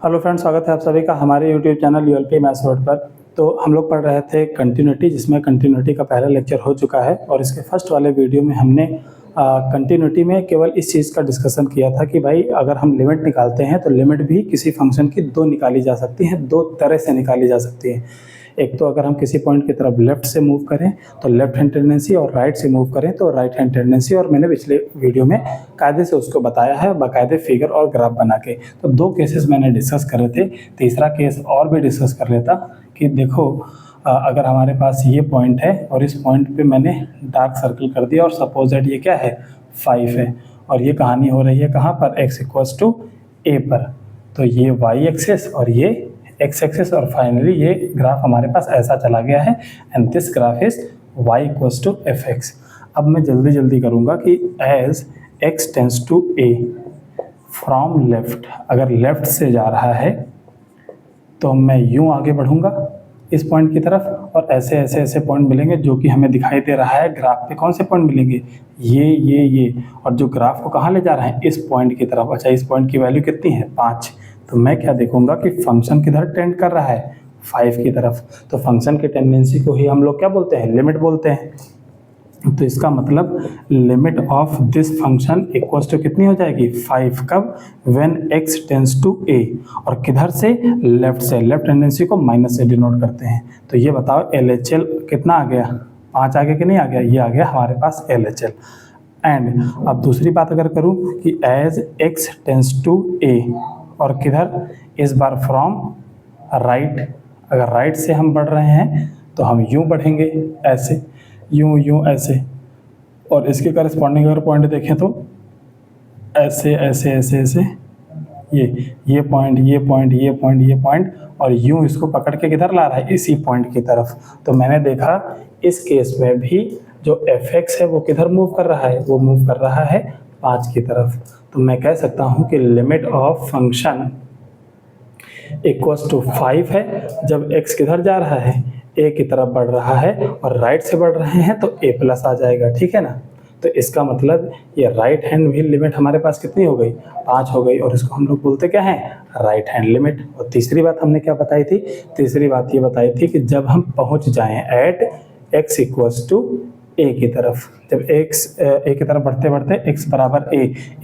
Hello friends, स्वागत है आप सभी का हमारे यूट्यूब चैनल यूएलपी मैथ्स वर्ड पर। तो हम लोग पढ़ रहे थे कंटिन्यूटी, जिसमें कंटिन्यूटी का पहला लेक्चर हो चुका है और इसके फर्स्ट वाले वीडियो में हमने कंटिन्यूटी में केवल इस चीज़ का डिस्कशन किया था कि भाई अगर हम लिमिट निकालते हैं तो लिमिट भी किसी फंक्शन की दो निकाली जा सकती हैं, दो तरह से निकाली जा सकती है। एक तो अगर हम किसी पॉइंट की तरफ लेफ्ट से मूव करें तो लेफ्ट हैंड टेंडेंसी, और राइट से मूव करें तो राइट हैंड टेंडेंसी, और मैंने पिछले वीडियो में कायदे से उसको बताया है बाकायदे फिगर और ग्राफ बना के। तो दो केसेस मैंने डिस्कस करे थे, तीसरा केस और भी डिस्कस कर लेता कि देखो अगर हमारे पास ये पॉइंट है और इस पॉइंट पे मैंने डार्क सर्कल कर दिया और सपोज दैट ये क्या है 5 है, और ये कहानी हो रही है कहाँ पर, x इक्वल्स टू a पर। तो ये y एक्सेस और ये x एक्सेस, और फाइनली ये ग्राफ हमारे पास ऐसा चला गया है and this graph is y equals to fx। अब मैं जल्दी जल्दी करूँगा कि as x tends to a from left, अगर लेफ्ट से जा रहा है तो मैं यूँ आगे बढ़ूँगा इस पॉइंट की तरफ, और ऐसे ऐसे ऐसे पॉइंट मिलेंगे जो कि हमें दिखाई दे रहा है ग्राफ पे। कौन से पॉइंट मिलेंगे, ये, और जो ग्राफ को कहाँ ले जा रहा है, इस पॉइंट की तरफ। अच्छा, इस पॉइंट की वैल्यू कितनी है 5, तो मैं क्या देखूंगा कि फंक्शन किधर टेंड कर रहा है 5 की तरफ। तो फंक्शन की टेंडेंसी को ही हम लोग क्या बोलते हैं, लिमिट बोलते हैं। तो इसका मतलब limit of this function equals to कितनी हो जाएगी 5, कब, when x tends to a, और किधर से, लेफ्ट से। लेफ्ट टेंडेंसी को माइनस से डिनोट करते हैं। तो ये बताओ LHL कितना आ गया, 5 आ गया कि नहीं आ गया, ये आ गया हमारे पास LHL। एंड अब दूसरी बात अगर करूँ कि as x tends to a, और किधर, इस बार फ्रॉम राइट। अगर राइट से हम बढ़ रहे हैं तो हम यूँ बढ़ेंगे, ऐसे, यूँ ऐसे, और इसके करस्पॉन्डिंग अगर पॉइंट देखें तो ऐसे ऐसे ऐसे ऐसे, ये पॉइंट, ये पॉइंट, ये पॉइंट, ये पॉइंट, और यूँ इसको पकड़ के किधर ला रहा है, इसी पॉइंट की तरफ। तो मैंने देखा इस केस में भी जो fx है वो किधर मूव कर रहा है, वो मूव कर रहा है 5 की तरफ। तो मैं कह सकता हूँ कि limit of function equals to 5 है जब x किधर जा रहा है, a की तरफ बढ़ रहा है, और राइट से बढ़ रहे हैं तो a प्लस आ जाएगा, ठीक है ना। तो इसका मतलब ये राइट हैंड भी लिमिट हमारे पास कितनी हो गई, 5 हो गई, और इसको हम लोग बोलते क्या है, राइट हैंड लिमिट। और तीसरी बात हमने क्या बताई थी, तीसरी बात ये बताई थी कि जब हम पहुंच जाएं at x equals to a की तरफ, जब x a की तरफ बढ़ते बढ़ते x बराबर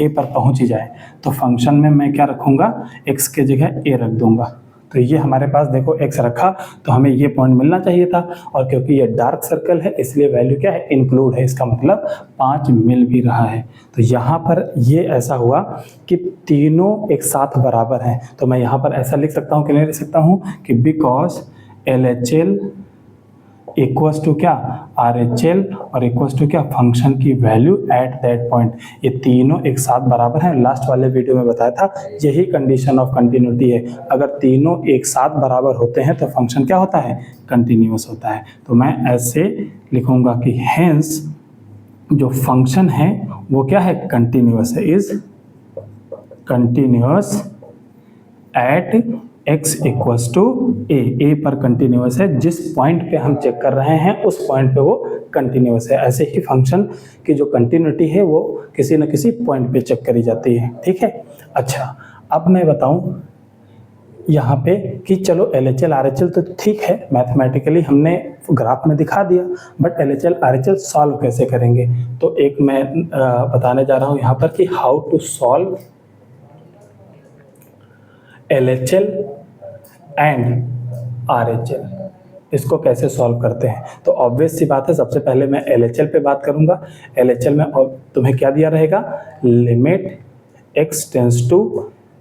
a पर पहुंच ही जाए, तो फंक्शन में मैं क्या रखूँगा, x के जगह a रख दूंगा। तो ये हमारे पास देखो x रखा तो हमें ये पॉइंट मिलना चाहिए था, और क्योंकि ये डार्क सर्कल है इसलिए वैल्यू क्या है, इंक्लूड है। इसका मतलब 5 मिल भी रहा है। तो यहाँ पर ये ऐसा हुआ कि तीनों एक साथ बराबर हैं। तो मैं यहाँ पर ऐसा लिख सकता हूँ कि नहीं लिख सकता हूँ कि बिकॉज LHL इक्वल्स टू क्या, RHL, और इक्वल्स टू क्या, फंक्शन की वैल्यू एट दैट पॉइंट। ये तीनों एक साथ बराबर हैं। लास्ट वाले वीडियो में बताया था यही कंडीशन ऑफ कंटिन्यूटी है। अगर तीनों एक साथ बराबर होते हैं तो फंक्शन क्या होता है, कंटिन्यूअस होता है। तो मैं ऐसे लिखूंगा कि हेंस जो फंक्शन है वो क्या है, कंटिन्यूअस है, is continuous at x equals to a पर कंटिन्यूअस है। जिस पॉइंट पे हम चेक कर रहे हैं उस पॉइंट पे वो कंटिन्यूअस है। ऐसे ही फंक्शन की जो कंटिन्यूटी है वो किसी न किसी पॉइंट पे चेक करी जाती है, ठीक है। अच्छा, अब मैं बताऊं यहाँ पे कि चलो LHL RHL तो ठीक है, मैथमेटिकली हमने ग्राफ में दिखा दिया, बट LHL RHL सॉल्व कैसे करेंगे। तो एक मैं बताने जा रहा हूँ यहाँ पर कि how to solve LHL and RHL, इसको कैसे सॉल्व करते हैं। तो ऑब्वियस सी बात है, सबसे पहले मैं LHL पे बात करूंगा। LHL में तुम्हें क्या दिया रहेगा, limit x tends to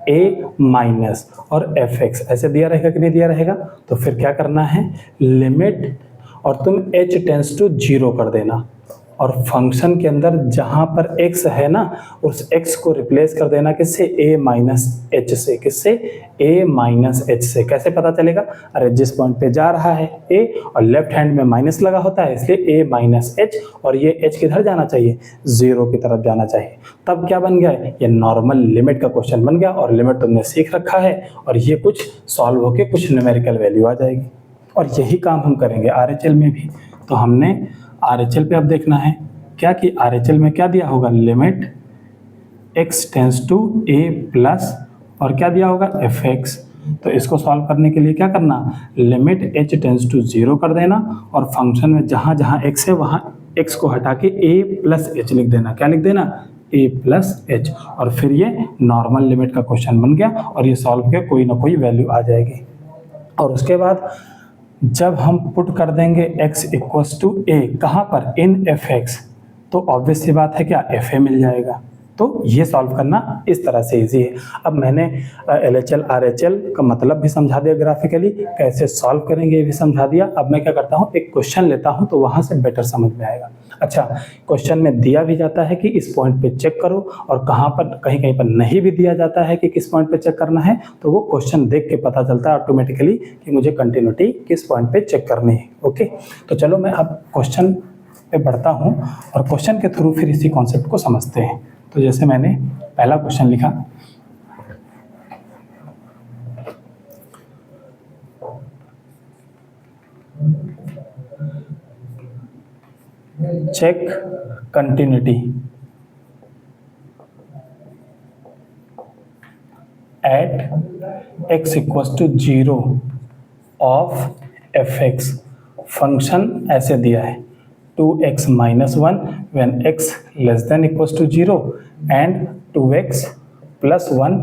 a minus और fx, ऐसे दिया रहेगा कि नहीं दिया रहेगा। तो फिर क्या करना है, लिमिट, और तुम h टेंस टू 0 कर देना, और फंक्शन के अंदर जहां पर x है ना उस x को रिप्लेस कर देना किससे, a माइनस h से। किससे, a माइनस h से। कैसे पता चलेगा, अरे जिस पॉइंट पे जा रहा है a और लेफ्ट हैंड में माइनस लगा होता है इसलिए a माइनस h, और ये h किधर जाना चाहिए, 0 की तरफ जाना चाहिए। तब क्या बन गया, ये नॉर्मल लिमिट का क्वेश्चन बन गया, और लिमिट तुमने सीख रखा है, और ये कुछ सॉल्व होके कुछ न्यूमेरिकल वैल्यू आ जाएगी। और यही काम हम करेंगे RHL में भी। तो हमने RHL पे अब देखना है क्या कि RHL में क्या दिया होगा, limit x tends to a plus, और क्या दिया होगा, fx, तो इसको सॉल्व करने के लिए क्या करना, लिमिट h टेंस टू 0 कर देना और फंक्शन में जहाँ जहाँ x है वहाँ x को हटा के a प्लस h लिख देना। क्या लिख देना, a प्लस h, और फिर ये नॉर्मल लिमिट का क्वेश्चन बन गया और ये सॉल्व किया, कोई ना कोई वैल्यू आ जाएगी। और उसके बाद जब हम पुट कर देंगे x इक्वल्स टू a कहाँ पर, इन fx, तो ऑब्वियस सी बात है क्या, fa मिल जाएगा। तो ये सॉल्व करना इस तरह से इजी है। अब मैंने LHL RHL का मतलब भी समझा दिया, ग्राफिकली कैसे सॉल्व करेंगे ये भी समझा दिया। अब मैं क्या करता हूँ, एक क्वेश्चन लेता हूँ तो वहाँ से बेटर समझ में आएगा। अच्छा, क्वेश्चन में दिया भी जाता है कि इस पॉइंट पे चेक करो, और कहाँ पर कहीं कहीं पर नहीं भी दिया जाता है कि किस पॉइंट पे चेक करना है, तो वो क्वेश्चन देख के पता चलता है ऑटोमेटिकली कि मुझे कंटिन्यूटी किस पॉइंट पे चेक करनी है। ओके, तो चलो मैं अब क्वेश्चन पे बढ़ता हूँ और क्वेश्चन के थ्रू फिर इसी कॉन्सेप्ट को समझते हैं। तो जैसे मैंने पहला क्वेश्चन लिखा, check continuity at x equals to 0 of fx। Function ऐसे दिया है 2x minus 1 when x less than equals to 0 and 2x plus 1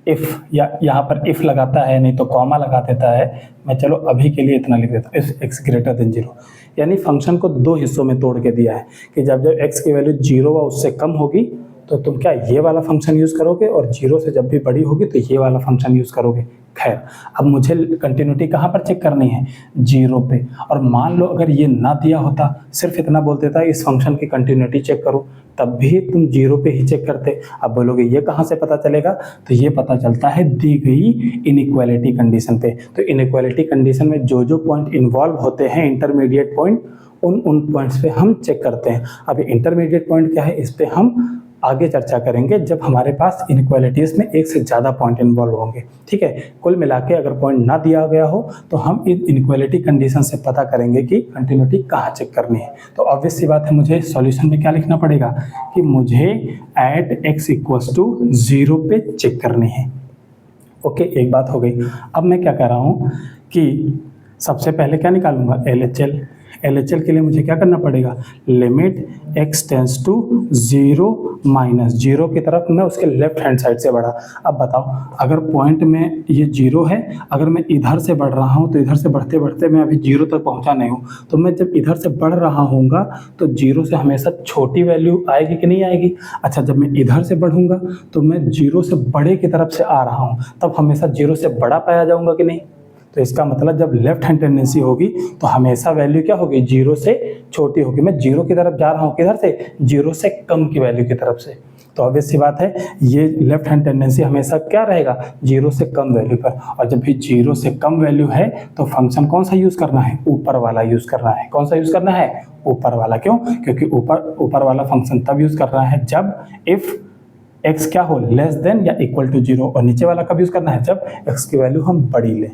if, या यहाँ पर if लगाता है, नहीं तो कॉमा लगा देता है। मैं चलो अभी के लिए इतना लिख देता हूँ, if x ग्रेटर देन 0। यानी फंक्शन को दो हिस्सों में तोड़ के दिया है कि जब जब x की वैल्यू 0 व उससे कम होगी तो तुम क्या ये वाला फंक्शन यूज़ करोगे, और 0 से जब भी बड़ी होगी तो ये वाला फंक्शन यूज़ करोगे। खैर, अब मुझे कंटिन्यूटी कहाँ पर चेक करनी है, 0 पे। और मान लो अगर ये ना दिया होता, सिर्फ इतना बोल देता है इस फंक्शन की कंटिन्यूटी चेक करो, तब भी तुम 0 पे ही चेक करते। अब बोलोगे ये कहाँ से पता चलेगा, तो ये पता चलता है दी गई इनइक्वालिटी कंडीशन पे। तो इनइक्वालिटी कंडीशन में जो जो पॉइंट इन्वॉल्व होते हैं, इंटरमीडिएट पॉइंट, उन पॉइंट्स पे हम चेक करते हैं। अब इंटरमीडिएट पॉइंट क्या है, इस पे हम आगे चर्चा करेंगे जब हमारे पास इनइक्वालिटीज़ में एक से ज़्यादा पॉइंट इन्वॉल्व होंगे। ठीक है, कुल मिला के अगर पॉइंट ना दिया गया हो तो हम इन इनइक्वालिटी कंडीशन से पता करेंगे कि कंटिन्यूटी कहाँ चेक करनी है। तो ऑब्वियस सी बात है, मुझे सॉल्यूशन में क्या लिखना पड़ेगा कि मुझे एट x इक्वल्स टू 0 पे चेक करनी है। ओके, एक बात हो गई। अब मैं क्या कर रहा हूँ कि सबसे पहले क्या निकालूंगा, LHL के लिए मुझे क्या करना पड़ेगा, limit x tends to 0 minus 0 की तरफ मैं उसके लेफ्ट हैंड साइड से बढ़ा। अब बताओ, अगर पॉइंट में ये 0 है, अगर मैं इधर से बढ़ रहा हूँ तो इधर से बढ़ते बढ़ते मैं अभी 0 तक पहुँचा नहीं हूँ, तो मैं जब इधर से बढ़ रहा हूँगा तो 0 से हमेशा छोटी वैल्यू आएगी कि नहीं आएगी। अच्छा, जब मैं इधर से बढ़ूँगा तो मैं 0 से बड़े की तरफ से आ रहा हूँ, तब हमेशा 0 से बड़ा पाया जाऊँगा कि नहीं। तो इसका मतलब जब लेफ्ट हैंड टेंडेंसी होगी तो हमेशा वैल्यू क्या होगी, 0 से छोटी होगी। मैं 0 की तरफ जा रहा हूँ, किधर से, 0 से कम की वैल्यू की तरफ से। तो ऑब्वियस सी बात है, ये लेफ्ट हैंड टेंडेंसी हमेशा क्या रहेगा, 0 से कम वैल्यू पर। और जब भी 0 से कम वैल्यू है तो फंक्शन कौन सा यूज़ करना है, ऊपर वाला यूज़ करना है। कौन सा यूज़ करना है, ऊपर वाला। क्यों, क्योंकि ऊपर वाला फंक्शन तब यूज़ करना है जब इफ़ x क्या हो, लेस देन या इक्वल टू 0, और नीचे वाला कब यूज़ करना है, जब x की वैल्यू हम बड़ी लें।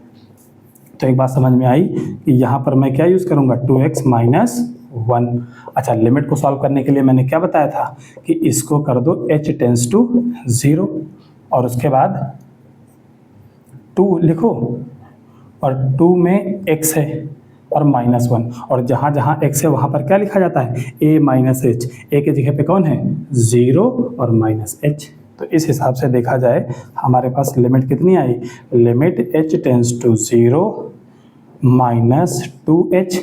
तो एक बात समझ में आई कि यहाँ पर मैं क्या यूज़ करूँगा, 2x माइनस 1। अच्छा, लिमिट को सॉल्व करने के लिए मैंने क्या बताया था कि इसको कर दो h टेंस टू 0 और उसके बाद 2 लिखो, और 2 में x है और -1, और जहाँ जहाँ x है वहाँ पर क्या लिखा जाता है, a माइनस h। a की जगह पे कौन है, 0 और -h। तो इस हिसाब से देखा जाए हमारे पास लिमिट कितनी आई, limit h tends to 0 minus 2h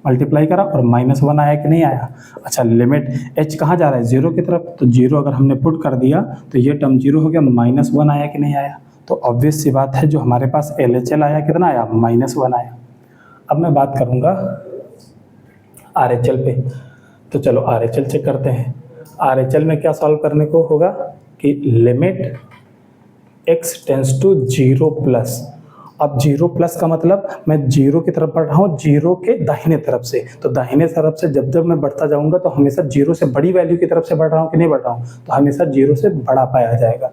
multiply करा और -1 आया कि नहीं आया। अच्छा, लिमिट h कहाँ जा रहा है, 0 की तरफ, तो 0 अगर हमने पुट कर दिया तो ये टर्म 0 हो गया, -1 आया कि नहीं आया। तो ऑब्वियस सी बात है, जो हमारे पास LHL आया कितना आया, -1 आया। अब मैं बात करूँगा RHL पे, तो चलो RHL चेक करते हैं। RHL में क्या सॉल्व करने को होगा कि limit x tends to 0 plus. अब 0 प्लस का मतलब मैं 0 की तरफ बढ़ रहा हूँ, 0 के दाहिने तरफ से। तो दाहिने तरफ से जब जब मैं बढ़ता जाऊँगा तो हमेशा 0 से बड़ी वैल्यू की तरफ से बढ़ रहा हूँ कि नहीं बढ़ रहा हूँ, तो हमेशा 0 से बड़ा पाया जाएगा।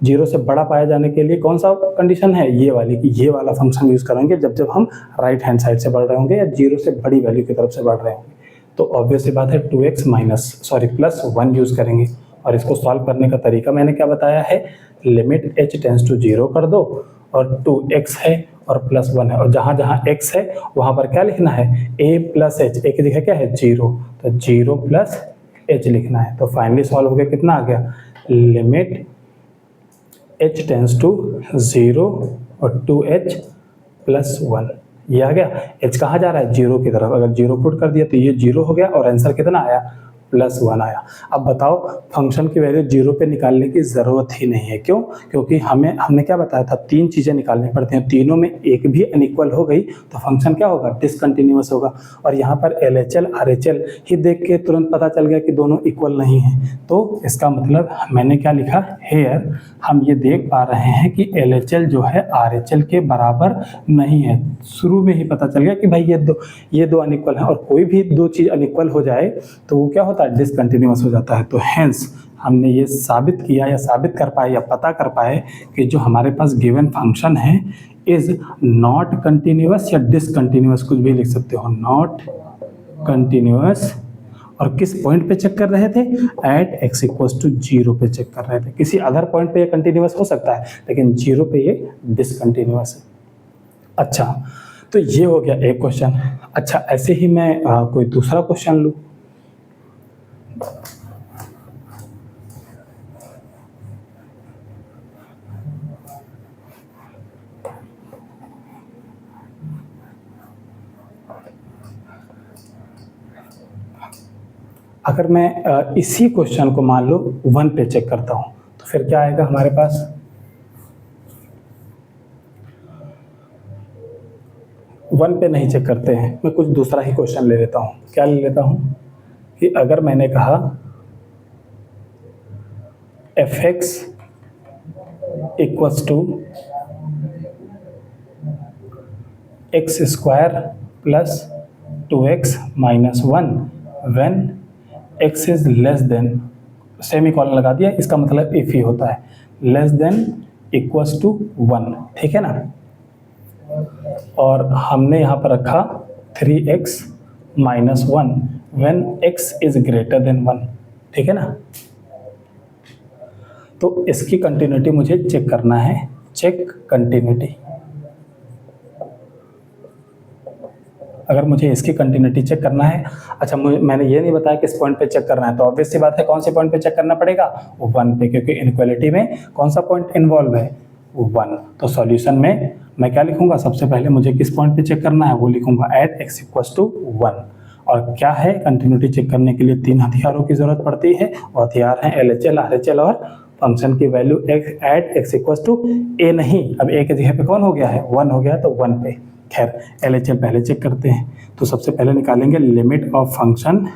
0 से बड़ा पाया जाने के लिए कौन सा कंडीशन है, ये वाली, कि ये वाला फंक्शन यूज़ करेंगे जब जब हम राइट हैंड साइड से बढ़ रहे होंगे या 0 से बड़ी वैल्यू की तरफ से बढ़ रहे होंगे। तो ऑब्वियस सी बात है, प्लस 1 यूज़ करेंगे। और इसको सॉल्व करने का तरीका मैंने क्या बताया है, लिमिट h टेंस टू 0 कर दो और 2x है और +1 है, और जहाँ जहाँ x है वहाँ पर क्या लिखना है, a + h, a की जगह क्या है 0, तो 0 + h लिखना है। तो फाइनली सॉल्व हो गया, कितना आ गया, लिमिट h टेंड्स टू 0 और 2h + 1, ये आ गया। h कहाँ जा रहा है, 0 की तरफ, अगर 0 पुट कर दिया तो ये 0 हो गया और आंसर कितना आया, +1 आया। अब बताओ फंक्शन की वैल्यू 0 पे निकालने की ज़रूरत ही नहीं है, क्यों, क्योंकि हमने क्या बताया था, 3 चीज़ें निकालनी पड़ती हैं, तीनों में एक भी अनइक्वल हो गई तो फंक्शन क्या होगा, डिसकंटिन्यूअस होगा। और यहाँ पर LHL RHL ही देख के तुरंत पता चल गया कि दोनों इक्वल नहीं हैं, तो इसका मतलब मैंने क्या लिखा, हेयर हम ये देख पा रहे हैं कि LHL जो है RHL के बराबर नहीं है। शुरू में ही पता चल गया कि भाई ये दो अनइक्वल हैं, और कोई भी दो चीज़ अनइक्वल हो जाए तो वो क्या होता है, डिसकंटिन्यूअस हो जाता है। तो हेंस हमने ये साबित किया या साबित कर पाए या पता कर पाए कि जो हमारे पास गिवन फंक्शन है इज नॉट कंटिन्यूअस या डिसकंटिन्यूअस, कुछ भी लिख सकते हो, नॉट कंटिन्यूअस। और किस पॉइंट पे चेक कर रहे थे, एट x = 0 पे चेक कर रहे थे। किसी अदर पॉइंट पे ये कंटिन्यूअस हो सकता है, लेकिन 0 पे ये डिसकंटिन्यूअस है। अच्छा, तो ये हो गया एक क्वेश्चन। अच्छा, ऐसे ही मैं कोई दूसरा क्वेश्चन लूँ। अगर मैं इसी क्वेश्चन को मान लो 1 पे चेक करता हूं तो फिर क्या आएगा हमारे पास, 1 पे नहीं चेक करते हैं, मैं कुछ दूसरा ही क्वेश्चन ले लेता हूं। क्या ले लेता हूं कि अगर मैंने कहा fx = x² + 2x - 1 when x is less than, semicolon लगा दिया, इसका मतलब इफ ही होता है, लेस देन इक्वल्स टू 1, ठीक है ना। और हमने यहाँ पर रखा 3x - 1 when x is greater than 1, ठीक है ना। तो इसकी कंटिन्यूटी मुझे चेक करना है, चेक कंटिन्यूटी। अगर मुझे इसकी कंटिन्यूटी चेक करना है, अच्छा मैंने ये नहीं बताया किस पॉइंट पे चेक करना है, तो ऑब्वियस सी बात है कौन से पॉइंट पे चेक करना पड़ेगा, 1 पे, क्योंकि इनइक्वालिटी में कौन सा पॉइंट इन्वॉल्व है, 1। तो सॉल्यूशन में मैं क्या लिखूंगा, सबसे पहले मुझे किस पॉइंट पे चेक करना है, वो लिखूंगा एट x = 1। और क्या है, कंटिन्यूटी चेक करने के लिए 3 हथियारों की जरूरत पड़ती है, और हथियार हैं LHL RHL और फंक्शन की वैल्यू एट x = a नहीं, अब a की जगह पे कौन हो गया है, 1 हो गया, तो 1 पे। खैर LHL पहले चेक करते हैं, तो सबसे पहले निकालेंगे limit of function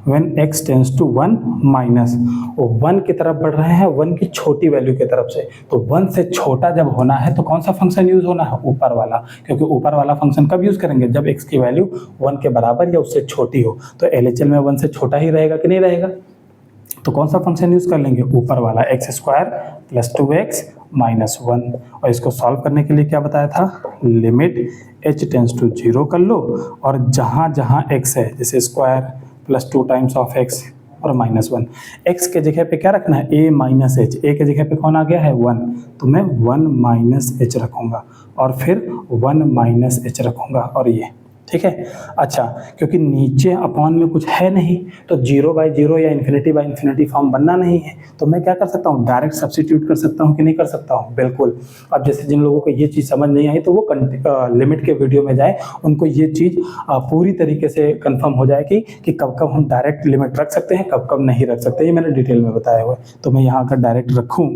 when x tends to 1 minus, वो 1 की तरफ बढ़ रहे हैं, 1 की छोटी वैल्यू की तरफ से, तो 1 से छोटा जब होना है तो कौन सा फंक्शन यूज होना है, ऊपर वाला, क्योंकि ऊपर वाला फंक्शन कब यूज करेंगे, जब x की वैल्यू 1 के बराबर या उससे छोटी हो। तो LHL में 1 से छोटा ही रहेगा कि नहीं रहेगा, तो कौन सा फंक्शन यूज कर लेंगे, ऊपर वाला, x² + 2x - 1। और इसको सॉल्व करने के लिए क्या बताया था, लिमिट h टेंड्स टू 0 कर लो, और जहाँ जहाँ x है, जैसे स्क्वायर + 2 टाइम्स ऑफ x और -1, x के जगह पे क्या रखना है, a - h, a के जगह पे कौन आ गया है, 1, तो मैं 1 - h रखूँगा, और फिर 1 - h रखूँगा, और ये, ठीक है। अच्छा, क्योंकि नीचे अपॉन में कुछ है नहीं, तो 0/0 या ∞/∞ फॉर्म बनना नहीं है, तो मैं क्या कर सकता हूँ, डायरेक्ट सब्स्टिट्यूट कर सकता हूँ कि नहीं कर सकता हूँ, बिल्कुल। अब जैसे जिन लोगों को ये चीज़ समझ नहीं आई तो वो लिमिट के वीडियो में जाए, उनको ये चीज़ पूरी तरीके से कंफर्म हो जाएगी कि कब कब हम डायरेक्ट लिमिट रख सकते हैं, कब कब नहीं रख सकते, ये मैंने डिटेल में बताया हुआ है। तो मैं यहाँ अगर डायरेक्ट रखूँ,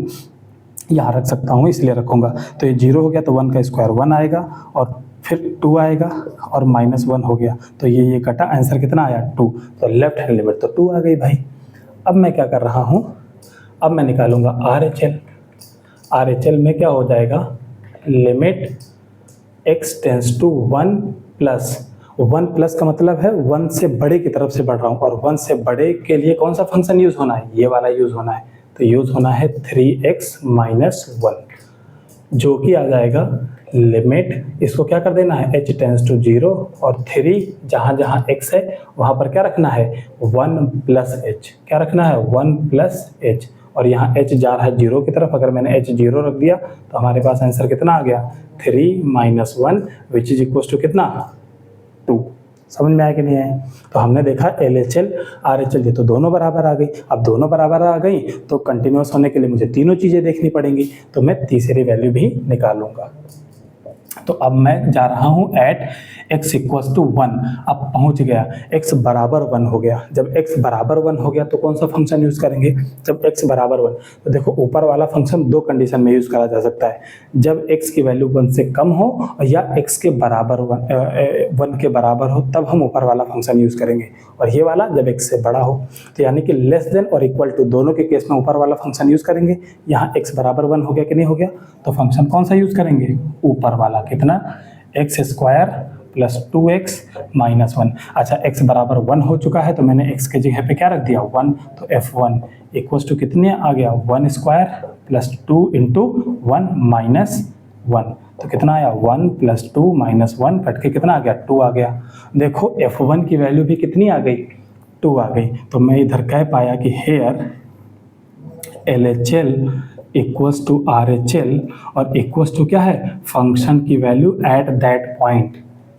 यहाँ रख सकता हूँ, इसलिए रखूँगा, तो ये 0 हो गया, तो 1 का स्क्वायर 1 आएगा, और फिर 2 आएगा, और -1 हो गया, तो ये कटा, आंसर कितना आया, 2। तो लेफ्ट हैंड लिमिट तो 2 आ गई भाई। अब मैं क्या कर रहा हूँ, अब मैं निकालूंगा RHL। RHL में क्या हो जाएगा, limit x tends to 1 plus, 1 plus का मतलब है 1 से बड़े की तरफ से बढ़ रहा हूँ, और 1 से बड़े के लिए कौन सा फंक्शन यूज होना है, ये वाला यूज होना है, तो यूज होना है 3x - 1, जो कि आ जाएगा लिमिट, इसको क्या कर देना है, h टेंड्स टू 0, और 3 जहाँ जहाँ x है वहाँ पर क्या रखना है, 1 + h, क्या रखना है, 1 + h, और यहाँ h जा रहा है 0 की तरफ। अगर मैंने h 0 रख दिया तो हमारे पास आंसर कितना आ गया 3 - 1 विच इज इक्वल टू कितना 2। समझ में आया कि नहीं आया? तो हमने देखा LHL RHL ये तो दोनों बराबर आ गई। अब दोनों बराबर आ गई तो कंटिन्यूस होने के लिए मुझे तीनों चीज़ें देखनी पड़ेंगी, तो मैं तीसरी वैल्यू भी निकालूंगा। तो अब मैं जा रहा हूँ एट x इक्वल्स टू 1। अब पहुँच गया x बराबर 1 हो गया। जब x बराबर 1 हो गया तो कौन सा फंक्शन यूज़ करेंगे? जब x बराबर 1, तो देखो ऊपर वाला फंक्शन दो कंडीशन में यूज़ करा जा सकता है, जब x की वैल्यू 1 से कम हो या x के बराबर 1 के बराबर हो, तब हम ऊपर वाला फंक्शन यूज़ करेंगे, और ये वाला जब x से बड़ा हो। तो यानी कि लेस देन और इक्वल टू दोनों के केस में ऊपर वाला फंक्शन यूज़ करेंगे। यहाँ x बराबर 1 हो गया कि नहीं हो गया, तो फंक्शन कौन सा यूज़ करेंगे? ऊपर वाला। कितना? x square plus 2x minus 1। अच्छा, x बराबर 1 हो चुका है तो मैंने x के जगह पे क्या रख दिया 1, तो f1 इक्वल्स टू कितने आ गया 1 स्क्वायर प्लस 2 इंटू 1 माइनस 1। तो कितना आया 1 प्लस 2 माइनस 1 कट के कितना आ गया 2 आ गया। देखो f1 की वैल्यू भी कितनी आ गई 2 आ गई। तो मैं इधर कह पाया कि here LHL equals to RHL और इक्वल्स टू क्या है फंक्शन की वैल्यू एट दैट पॉइंट,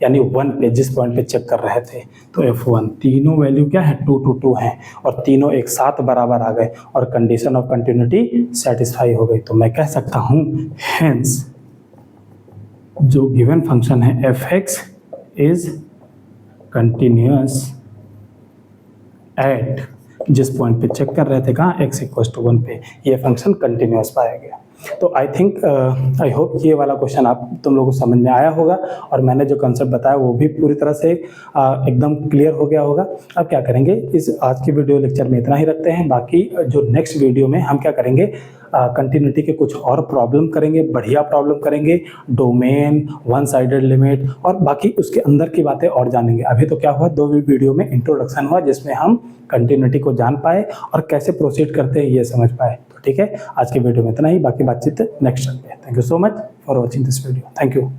यानी 1 पे, जिस पॉइंट पे चेक कर रहे थे। तो f1 तीनों वैल्यू क्या है 2 to 2 है और तीनों एक साथ बराबर आ गए और कंडीशन ऑफ कंटिन्यूटी सेटिस्फाई हो गई। तो मैं कह सकता हूँ हेंस जो गिवन फंक्शन है fx इज कंटिन्यूअस एट, जिस पॉइंट पे चेक कर रहे थे कहाँ x इक्वल्स टू 1 पे, ये फंक्शन कंटिन्यूअस पाया गया। तो आई थिंक आई होप ये वाला क्वेश्चन आप तुम लोगों को समझ में आया होगा और मैंने जो कंसेप्ट बताया वो भी पूरी तरह से एकदम क्लियर हो गया होगा। अब क्या करेंगे, इस आज की वीडियो लेक्चर में इतना ही रखते हैं। बाकी जो नेक्स्ट वीडियो में हम क्या करेंगे, कंटिन्यूटी के कुछ और प्रॉब्लम करेंगे, बढ़िया प्रॉब्लम करेंगे, डोमेन, वन साइडेड लिमिट और बाकी उसके अंदर की बातें और जानेंगे। अभी तो क्या हुआ, दो वीडियो में इंट्रोडक्शन हुआ जिसमें हम कंटिन्यूटी को जान पाए और कैसे प्रोसीड करते हैं ये समझ पाए। तो ठीक है, आज के वीडियो में इतना ही, बाकी बातचीत नेक्स्ट टाइम पे। Thank you so much for watching this video. Thank you.